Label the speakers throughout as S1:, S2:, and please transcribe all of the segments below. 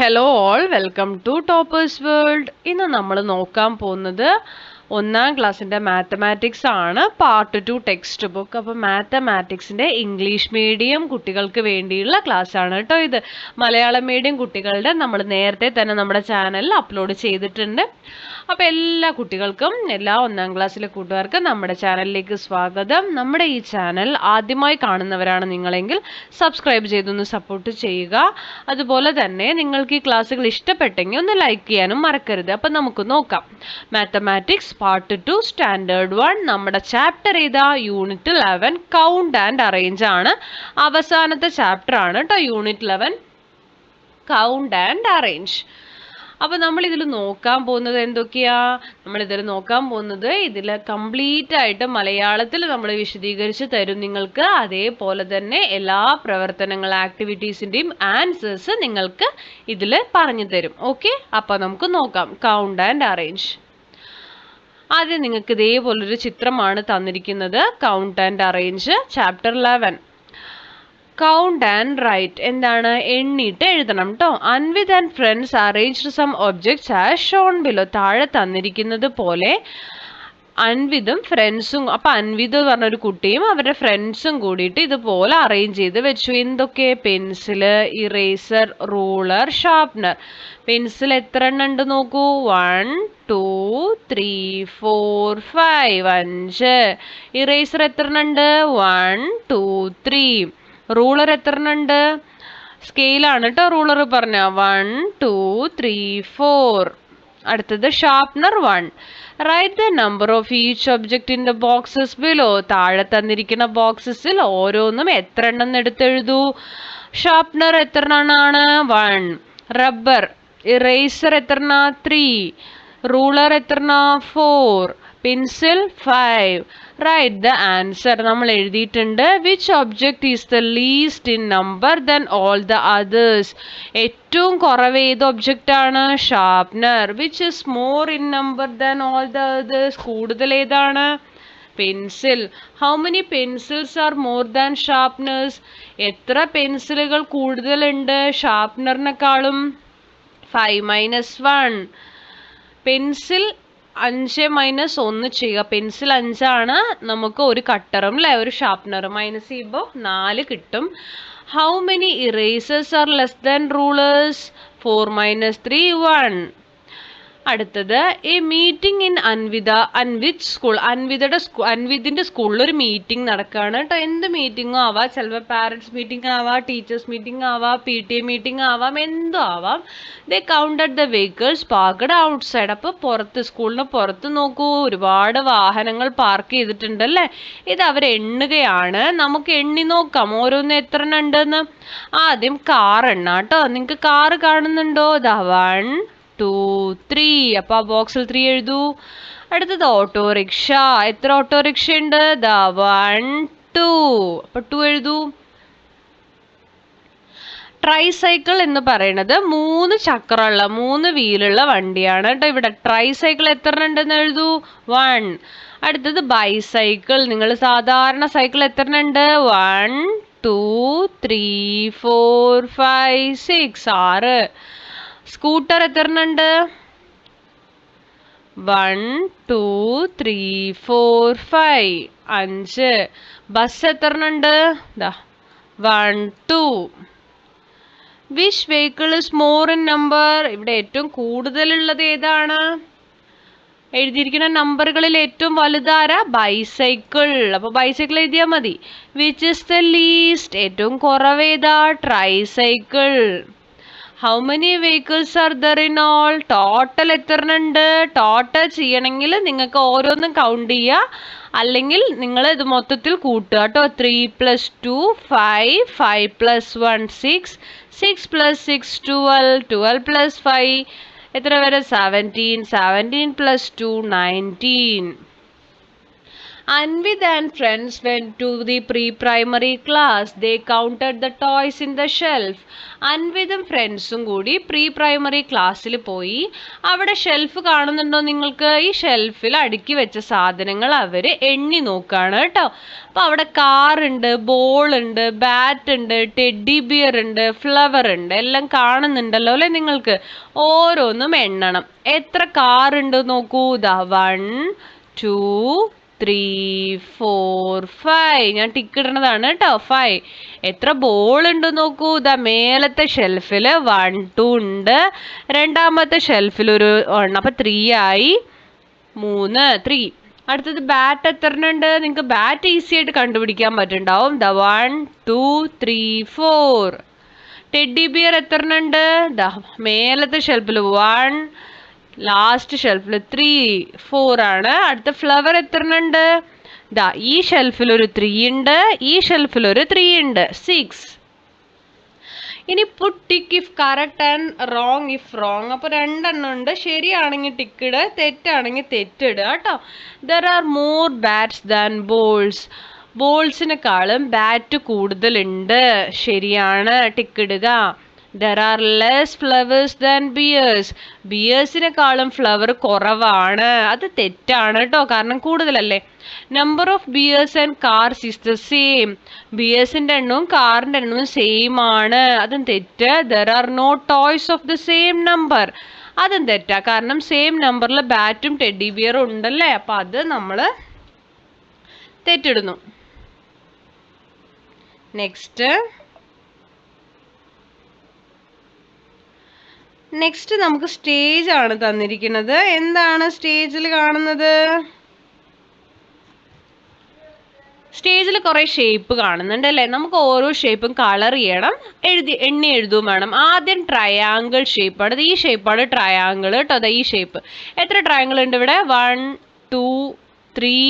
S1: Hello all welcome to Toppers World. ഇന്ന് നമ്മൾ നോക്കാൻ പോകുന്നത് 1ാം ക്ലാസ്സിൻ്റെ മാത്തമാറ്റിക്സ് ആണ്. Part 2 textbook. അപ്പോൾ മാത്തമാറ്റിക്സിൻ്റെ ഇംഗ്ലീഷ് മീഡിയം കുട്ടികൾക്ക് വേണ്ടിയുള്ള ക്ലാസ് ആണ് കേട്ടോ ഇത്. മലയാളം മീഡിയം കുട്ടികളുടെ നമ്മൾ നേരത്തെ തന്നെ നമ്മുടെ ചാനലിൽ അപ്ലോഡ് ചെയ്തിട്ടുണ്ട്. അപ്പോൾ എല്ലാ കുട്ടികൾക്കും, എല്ലാ 1ാം ക്ലാസ്സിലെ കൂട്ടുകാർക്കും നമ്മുടെ ചാനലിലേക്ക് സ്വാഗതം. നമ്മുടെ ഈ ചാനൽ ആദ്യമായി കാണുന്നവരാണ് നിങ്ങളെങ്കിൽ സബ്സ്ക്രൈബ് ചെയ്തൊന്ന് സപ്പോർട്ട് ചെയ്യുക. അതുപോലെ തന്നെ നിങ്ങൾക്ക് ഈ ക്ലാസ്സുകൾ ഇഷ്ടപ്പെട്ടെങ്കിൽ ഒന്ന് ലൈക്ക് ചെയ്യാനും മറക്കരുത്. അപ്പം നമുക്ക് നോക്കാം. മാത്തമാറ്റിക്സ് പാർട്ട് 2 സ്റ്റാൻഡേർഡ് 1 നമ്മുടെ ചാപ്റ്റർ ഏതാ? യൂണിറ്റ് 11 കൗണ്ട് ആൻഡ് അറേഞ്ച് ആണ്. അവസാനത്തെ ചാപ്റ്റർ ആണ് കേട്ടോ യൂണിറ്റ് 11 കൗണ്ട് ആൻഡ് അറേഞ്ച്. അപ്പോൾ നമ്മൾ ഇതിൽ നോക്കാൻ പോകുന്നത് എന്തൊക്കെയാ? ഇതിൽ കംപ്ലീറ്റ് ആയിട്ട് മലയാളത്തിൽ നമ്മൾ വിശദീകരിച്ച് തരും നിങ്ങൾക്ക്. അതേപോലെ തന്നെ എല്ലാ പ്രവർത്തനങ്ങൾ ആക്ടിവിറ്റീസിൻ്റെയും ആൻസേഴ്സ് നിങ്ങൾക്ക് ഇതിൽ പറഞ്ഞു തരും. ഓക്കെ, അപ്പോൾ നമുക്ക് നോക്കാം. Count and arrange. ആദ്യം നിങ്ങൾക്ക് ഇതേപോലൊരു ചിത്രമാണ് തന്നിരിക്കുന്നത്. Count and arrange chapter 11. Count and write എന്താണ്? എണ്ണിയിട്ട് എഴുതണം കേട്ടോ. Anvith and friends arranged some objects as shown below. താഴെ തന്നിരിക്കുന്നത് പോലെ അൻവിതും ഫ്രണ്ട്സും, അപ്പൊ അൻവിത് പറഞ്ഞൊരു കുട്ടിയും അവരുടെ ഫ്രണ്ട്സും കൂടിയിട്ട് ഇതുപോലെ അറേഞ്ച് ചെയ്ത് വെച്ചു. എന്തൊക്കെ? Pencil, eraser, ruler, sharpener. Pencil എത്ര എണ്ണം ഉണ്ട് നോക്കൂ. 1 2 3 4 5 5. ഇറേസർ എത്ര എണ്ണം ഉണ്ട്? 1 2 3. റൂളർ എത്ര ഉണ്ട്? സ്കെയിലാണ് കേട്ടോ റൂളർ പറഞ്ഞ. 1 2 3 4. അടുത്തത് sharpener 1. Write the number of each object in the boxes below. താഴെ തന്നിരിക്കുന്ന ബോക്സസിൽ ഓരോന്നും എത്ര എണ്ണം എടുത്തെഴുതൂ. ഷാർപ്നർ എത്ര എണ്ണമാണ്? 1. റബ്ബർ ഇറേസർ എത്ര? 3. റൂളർ എത്ര? 4. പെൻസിൽ 5. Write the answer. നമ്മൾ എഴുതിയിട്ടുണ്ട്. Which object is the least in number than all the others. ഏറ്റവും കുറവ് ഏത് ഒബ്ജക്റ്റ് ആണ്? Sharpener. Which is more in number than all the others. കൂടുതൽ ഏതാണ്? Pencil. How many pencils are more than sharpeners. എത്ര പെൻസിലുകൾ കൂടുതലുണ്ട് ഷാർപ്നറിനെക്കാളും? 5 - 1. പെൻസിൽ 5 - 1 ചെയ്യുക. പെൻസിൽ 5 ആണ്. നമുക്ക് ഒരു കട്ടറും അല്ലെ ഒരു ഷാർപ്നറും മൈനസ് ചെയ്യുമ്പോൾ 4 കിട്ടും. How many erasers are less than rulers? 4 - 3 1. അടുത്തത് a meeting in Anvith school. അൻവിതിന്റെ സ്കൂളിൽ ഒരു മീറ്റിംഗ് നടക്കുകയാണ് കേട്ടോ. എന്ത് മീറ്റിംഗും ആവാം. ചിലപ്പോൾ പാരൻസ് മീറ്റിംഗ് ആവാം, ടീച്ചേഴ്സ് മീറ്റിംഗ് ആവാം, PTA മീറ്റിംഗ് ആവാം, എന്തോ ആവാം. They counted the vehicles parked outside. അപ്പോൾ പുറത്ത്, സ്കൂളിന് പുറത്ത് നോക്കൂ, ഒരുപാട് വാഹനങ്ങൾ പാർക്ക് ചെയ്തിട്ടുണ്ടല്ലേ. ഇത് അവർ എണ്ണുകയാണ്. നമുക്ക് എണ്ണി നോക്കാം ഓരോന്ന് എത്ര എണ്ണം ഉണ്ടെന്ന്. ആദ്യം കാർ എണ്ണ കേട്ടോ. നിങ്ങൾക്ക് കാറ് കാണുന്നുണ്ടോ? 1 2 3. അപ്പൊ ആ ബോക്സിൽ 3 എഴുതൂ. അടുത്തത് ഓട്ടോറിക്ഷ. എത്ര ഓട്ടോറിക്ഷ ഉണ്ട്? 1 2. അപ്പൊ 2 എഴുതൂ. ട്രൈസൈക്കിൾ എന്ന് പറയുന്നത് 3 ചക്രമുള്ള 3 വീലുള്ള വണ്ടിയാണ് കേട്ടോ. ഇവിടെ ട്രൈസൈക്കിൾ എത്ര ഉണ്ടെന്ന് എഴുതൂ. 1. അടുത്തത് ബൈസൈക്കിൾ. നിങ്ങൾ സാധാരണ സൈക്കിൾ എത്ര ഉണ്ട്? 1 2 3 4 5 6 6. സ്കൂട്ടർ എത്ര ഉണ്ട്? 1 2 3 4 5 5. ബസ് എത്ര ഉണ്ട്? 1 2. Which vehicle is more in number. ഇവിടെ ഏറ്റവും കൂടുതലുള്ളത് ഏതാണ്? എഴുതിയിരിക്കുന്ന നമ്പറുകളിൽ ഏറ്റവും വലുതാരാ? ബൈസൈക്കിൾ. അപ്പൊ ബൈസൈക്കിൾ എഴുതിയാൽ മതി. Which is the least. ഏറ്റവും കുറവേതാ? Tricycle. How many vehicles are there in all. Total എത്ര ഉണ്ട്? ടോട്ടൽ ചെയ്യണമെങ്കിൽ നിങ്ങൾക്ക് ഓരോന്നും കൗണ്ട് ചെയ്യുക, അല്ലെങ്കിൽ നിങ്ങൾ ഇത് മൊത്തത്തിൽ കൂട്ടുക കേട്ടോ. 3 + 2 5 5 + 1 6 6 + 6 12 12 + 5 എത്ര വരെ? 17 17 + 2 19. Anvid and friends went to the pre-primary class. They counted the toys in the shelf. അൻവിതും ഫ്രണ്ട്സും കൂടി പ്രീ പ്രൈമറി ക്ലാസ്സിൽ പോയി. അവിടെ ഷെൽഫ് കാണുന്നുണ്ടോ നിങ്ങൾക്ക്? ഈ ഷെൽഫിൽ അടുക്കി വെച്ച സാധനങ്ങൾ അവർ എണ്ണി നോക്കുകയാണ് കേട്ടോ. അപ്പോൾ അവിടെ കാറുണ്ട്, ബോൾ ഉണ്ട്, ബാറ്റ് ഉണ്ട്, ടെഡി ബിയർ ഉണ്ട്, ഫ്ലവർ ഉണ്ട്, എല്ലാം കാണുന്നുണ്ടല്ലോ അല്ലേ നിങ്ങൾക്ക്? ഓരോന്നും എണ്ണണം. എത്ര കാറുണ്ട് നോക്കൂ. ദാ 1 2 3 4 5. ഞാൻ ടിക്ക് ഇടുന്നതാണ് കേട്ടോ. 5. എത്ര ബോൾ ഉണ്ട് നോക്കൂ. ദാ മേലത്തെ ഷെൽഫിൽ 1 2 ഉണ്ട്. രണ്ടാമത്തെ ഷെൽഫിൽ ഒരു 1. അപ്പം 3 ആയി. 3 3. അടുത്തത് ബാറ്റ് എത്ര ഉണ്ട്? നിങ്ങൾക്ക് ബാറ്റ് ഈസി ആയിട്ട് കണ്ടുപിടിക്കാൻ പറ്റുന്നുണ്ടാവും. ദാ 1 2 3 4. ടെഡി ബിയർ എത്ര ഉണ്ട്? ദാ മേലത്തെ ഷെൽഫിൽ 1, ലാസ്റ്റ് ഷെൽഫിൽ 3 4 ആണ്. അടുത്ത ഫ്ലവർ എത്ര ഉണ്ട്? ദാ ഈ ഷെൽഫിൽ ഒരു 3 ഉണ്ട്, ഈ ഷെൽഫിൽ ഒരു 3 ഉണ്ട്, 6. ഇനി put tick if correct and wrong if wrong. അപ്പോൾ 2 എണ്ണം ഉണ്ട്. ശരിയാണെങ്കിൽ ടിക്ക് ഇടുക, തെറ്റാണെങ്കിൽ തെറ്റിടുക കേട്ടോ. There are more bats than balls. ബോൾസിനെക്കാളും ബാറ്റ് കൂടുതലുണ്ട്. ശരിയാണ്, ടിക്ക് ഇടുക. There are less flowers than beers. ബിയേഴ്സിനെക്കാളും ഫ്ലവർ കുറവാണ്. അത് തെറ്റാണ് കേട്ടോ, കാരണം കൂടുതലല്ലേ. Number of bears and cars is the same. ബിയേഴ്സിന്റെ എണ്ണവും കാറിന്റെ എണ്ണവും സെയിം ആണ്. അതും തെറ്റ്. There are no toys of the same number. അതും തെറ്റാ, കാരണം സെയിം നമ്പറിൽ ബാറ്റും ടെഡി ബിയറും ഉണ്ടല്ലേ. അപ്പൊ അത് നമ്മൾ തെറ്റിടുന്നു. നെക്സ്റ്റ് നമുക്ക് സ്റ്റേജ് ആണ് തന്നിരിക്കുന്നത്. എന്താണ് സ്റ്റേജിൽ കാണുന്നത്? സ്റ്റേജിൽ കുറേ ഷേപ്പ് കാണുന്നുണ്ട് അല്ലേ? നമുക്ക് ഓരോ ഷേപ്പും കളർ ചെയ്യണം, എണ്ണി എഴുതുകയും വേണം. ആദ്യം ട്രയാങ്കിൾ ഷേപ്പാണ്. ഈ ഷേപ്പാണ് ട്രയാങ്കിൾ കേട്ടോ. അതാ ഈ ഷേപ്പ്. എത്ര ട്രയാങ്കിൾ ഉണ്ട് ഇവിടെ? 1 2 3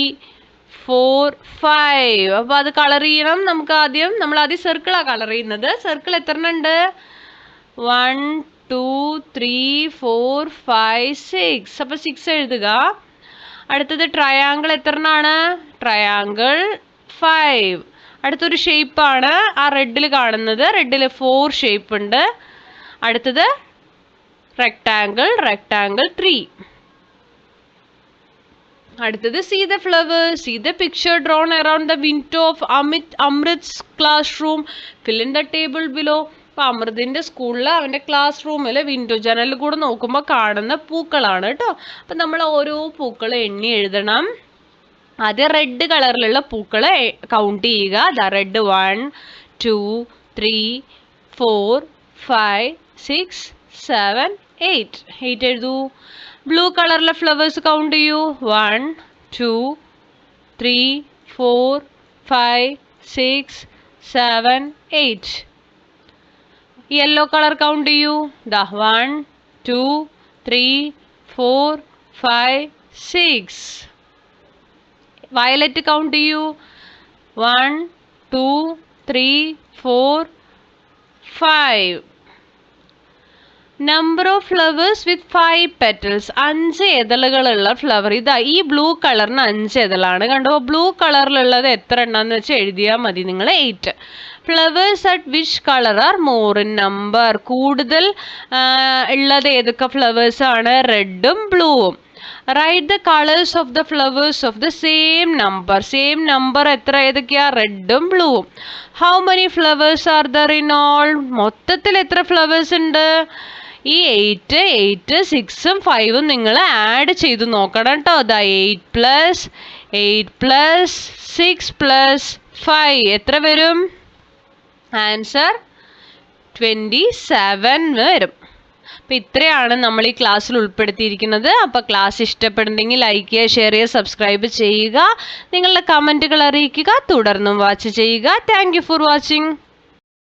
S1: 4 5. അപ്പോൾ അത് കളർ ചെയ്യണം. നമ്മൾ ആദ്യം സർക്കിളാണ് കളർ ചെയ്യുന്നത്. സർക്കിൾ എത്ര ഉണ്ട്? 1 2 3 4 5 6. അപ്പോൾ 6 എഴുതുക. അടുത്തത് ട്രയാങ്കിൾ എത്രണ്ണാണ്? ട്രയാങ്കിൾ 5. അടുത്തൊരു ഷേപ്പാണ് ആ റെഡിൽ കാണുന്നത്. റെഡിൽ 4 ഷേപ്പ് ഉണ്ട്. അടുത്തത് റെക്ടാങ്കിൾ 3. അടുത്തത് see the flowers, see the picture drawn around the window of Amrit's classroom, fill in the table below. അപ്പോൾ അമൃതിൻ്റെ സ്കൂളിൽ അവൻ്റെ ക്ലാസ് റൂമിൽ വിൻഡോ ജനലിൽ കൂടെ നോക്കുമ്പോൾ കാണുന്ന പൂക്കളാണ് കേട്ടോ. അപ്പം നമ്മൾ ഓരോ പൂക്കൾ എണ്ണി എഴുതണം. ആദ്യം റെഡ് കളറിലുള്ള പൂക്കൾ കൗണ്ട് ചെയ്യുക. ദാ റെഡ് 1 2 3 4 5 6 7 8 എഴുതൂ. ബ്ലൂ കളറിലെ ഫ്ലവേഴ്സ് കൗണ്ട് ചെയ്യൂ. 1 2 3 4 5 6 7 8. യെല്ലോ കളർ കൗണ്ട് ചെയ്യൂ. ദാ 1 2 3 4 5 6. വയലറ്റ് കൗണ്ട് ചെയ്യൂ. 1 2 3 4 5. Number of flowers with 5 petals. 5 എതളുകളുള്ള ഫ്ലവർ. ഇതാ ഈ ബ്ലൂ കളറിന് 5 എതളാണ്. കണ്ടോ? ബ്ലൂ കളറിലുള്ളത് എത്ര എണ്ണമെന്ന് വെച്ചാൽ എഴുതിയാൽ മതി നിങ്ങൾ. 8. Flowers at which colour are more in number. കൂടുതൽ ഉള്ളത് ഏതൊക്കെ ഫ്ലവേഴ്സ് ആണ്? റെഡും ബ്ലൂവും. Write the colours of the flowers of the same number. Same number എത്ര ഏതൊക്കെയാ? റെഡും ബ്ലൂവും. How many flowers are there in all. മൊത്തത്തിൽ എത്ര ഫ്ലവേഴ്സ് ഉണ്ട്? ഈ 8 6ഉം 5ഉം നിങ്ങൾ ആഡ് ചെയ്ത് നോക്കണം കേട്ടോ. അതാ 8 + 6 + 5 എത്ര വരും? ആൻസർ 27 വരും. അപ്പം ഇത്രയാണ് നമ്മൾ ഈ ക്ലാസ്സിൽ ഉൾപ്പെടുത്തിയിരിക്കുന്നത്. അപ്പോൾ ക്ലാസ് ഇഷ്ടപ്പെടുന്നെങ്കിൽ ലൈക്ക് ചെയ്യുക, ഷെയർ ചെയ്യുക, സബ്സ്ക്രൈബ് ചെയ്യുക. നിങ്ങളുടെ കമൻറ്റുകൾ അറിയിക്കുക. തുടർന്നും വാച്ച് ചെയ്യുക. Thank you for watching.